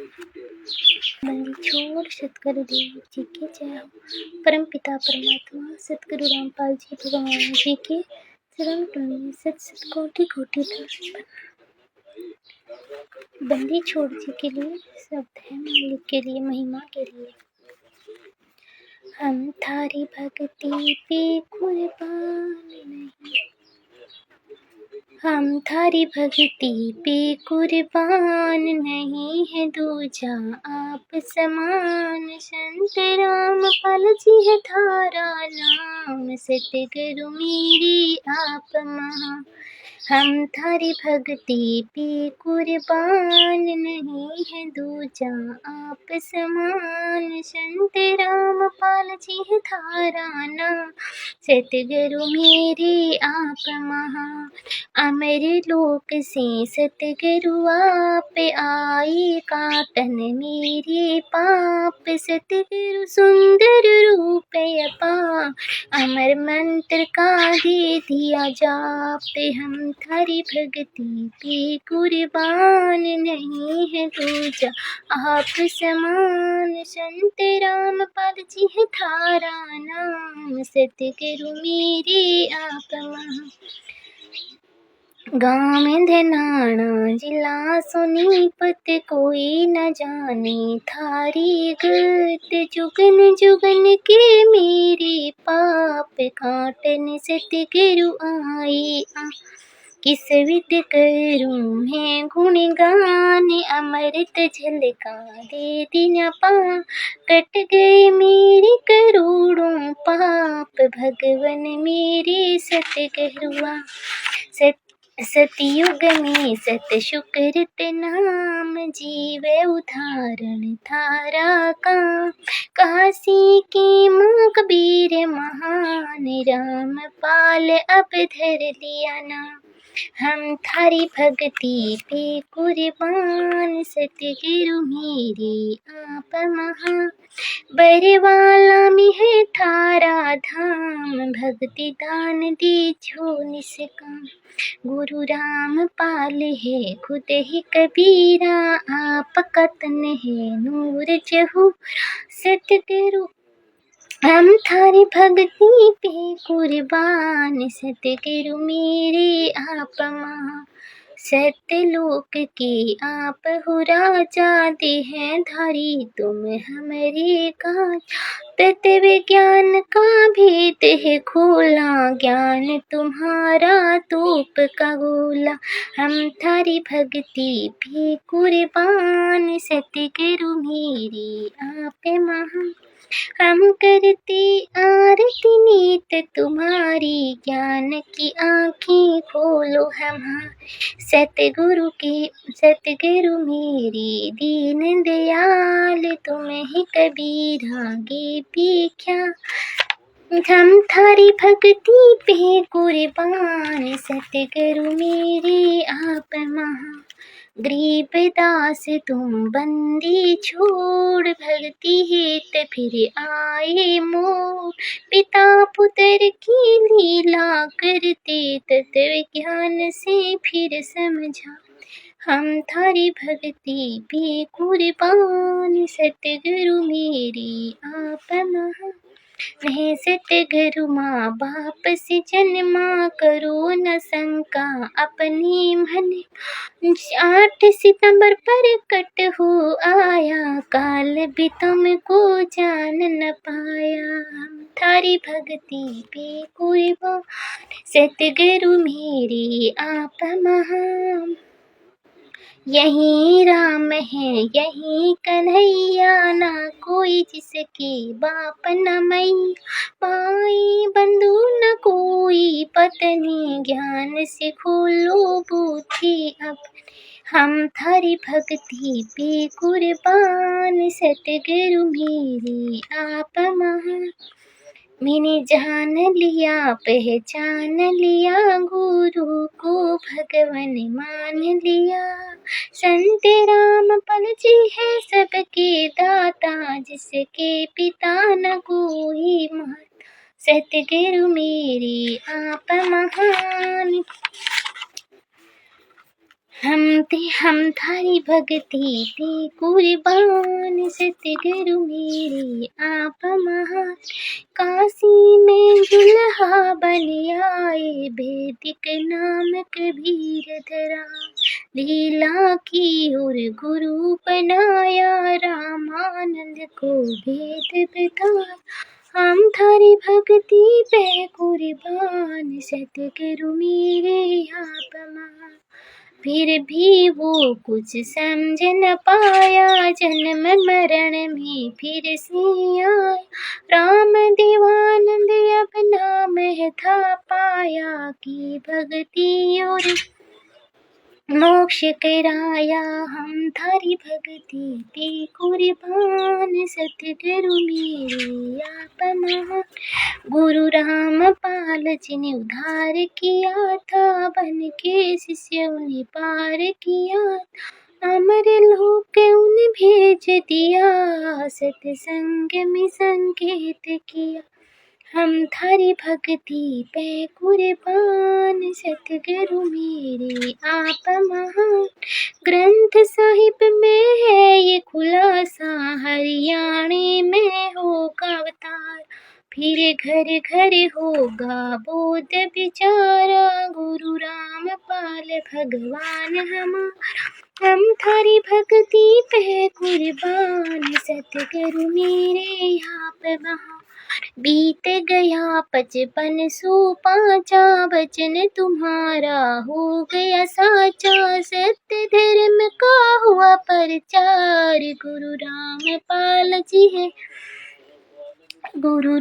बंदी छोड़ सतगुरुदेव जी की जय हो। परम पिता परमात्मा सतगुरु रामपाल जी भगवान जी के चरण टूटने सत सत कोटि कोटि दंड। बंदी छोड़ जी के लिए शब्द है मालिक के लिए महिमा के लिए। हम थारी भक्ति पे कुर्बान नहीं, हम थारी भक्ति पे कुर्बान नहीं है दूजा आप समान। संत रामपाल जी है थारा नाम, सतगुरु मेरी आप महान। हम थारी भक्ति पे कुर्बान नहीं है दूजा आप समान। संत रामपाल जी है थारा नाम, सतगुरु मेरे आप महान। अमर लोक से सतगुरु आप आए, काटन मेरे पाप। सतगुरु सुंदर रूप अपार, अमर मंत्र का दे दिया जाप। हम थारी भक्ति पे कुर्बान नहीं है दूजा आप समान। संत रामपाल जी है थारा नाम, सतगुरु मेरे आप महान। गाँव में धनाना जिला सोनीपत, कोई न जाने थारी गत। जुगन जुगन के मेरे पाप, काटन सतगुरु आए। किस विध करूं है गुणगान, अमृत झलका दे दिया पा। कट गए मेरे करोड़ों पाप, भगवन मेरे सतगुरुआ। सतयुग में सत शुक्रत नाम, जीवे उदाहरण थारा का। काशी की माँ कबीर महान, रामपाल अब धर लिया नाम। हम थारी भक्ति पे कुर्बान, सतगुरु मेरे आप महान। बरवाला में है थारा धाम, भक्ति दान दीजो निष्काम। गुरु रामपाल है खुद ही कबीरा, आप का तन है नूर जहू। सतगुरु हम थारी भक्ति पे कुर्बान, सतगुरु मेरे आप महान। सत्यलोक के आप हो राजा, दे हैं धारी तुम हमारे काज। तत्व ज्ञान का भेद है खोला, ज्ञान तुम्हारा तोप का गोला। हम थारी भक्ति भी कुर्बान, सतगुरु मेरे आप महान। हम करते आरती नीत तुम्हारी, ज्ञान की आँखें खोलो हमारी। सतगुरु मेरी दीन दयाल, तुम ही कबीर आगे भिख्या। हम थारी भक्ति पे कुर्बान, सतगुरु मेरे आप महान। गरीब दास तुम बंदी छोड़, भक्ति हेत फिर आए मोर। पिता पुत्र की लीला करते, तत्व ज्ञान से फिर समझा। हम थारी भक्ति पे कुर्बान, सतगुरु मेरी आप महान। नहीं सतगुरु माँ बाप से जन्मा, करो न शंका अपने मन। 8 सितंबर पर कट हो आया, काल भी तुमको जान न पाया। हम थारी भक्ति पे कुर्बान, सतगुरु मेरे आप महान। यही राम है यही कन्हैया, ना कोई जिसके बाप न मैया। भाई बंधु न कोई पत्नी, ज्ञान से खोलो बुद्धि अब। हम थारी भक्ति पे कुर्बान, सतगुरु मेरे आप महान। मैंने जान लिया पहचान लिया, गुरु को भगवान मान लिया। संत रामपाल जी है सबके दाता, जिसके पिता न कोई माता। सतगुरु मेरे आप महान। हम थारी भगती पे कुर्बान, सतगुरु मेरे आप महान। काशी में दुल्हा बन आए, वैदिक नाम कबीर धरा। लीला की और गुरु बनाया, रामानंद को वेद बताया। हम थारी भक्ति पे कुर्बान, सतगुरु मेरे आप महान। फिर भी वो कुछ समझ न पाया, जन्म मरण में फिर से आया। राम देवानंद अब नाम है था पाया, की भक्ति और मोक्ष कराया। हम थारी भक्ति पे कुर्बान, सतगुरु मेरे आप महान। गुरु रामपाल जी ने उद्धार किया था, बन के शिष्य उन्हें पार किया। अमर लोक उन्हें भेज दिया, सत्संग में संकेत किया। हम थारी भक्ति पे कुर्बान, सतगुरु मेरे आप महान। ग्रंथ साहिब में है ये खुलासा, हरियाणे में होगा अवतार। फिर घर घर होगा बोध बिचारा, गुरु रामपाल भगवान हमारा। हम थारी भक्ति पे कुर्बान, सतगुरु मेरे आप महान। बीत गया 55 सो पाँचा, वचन तुम्हारा हो गया साचा। सत्य धर्म का हुआ प्रचार, गुरु रामपाल जी है गुरु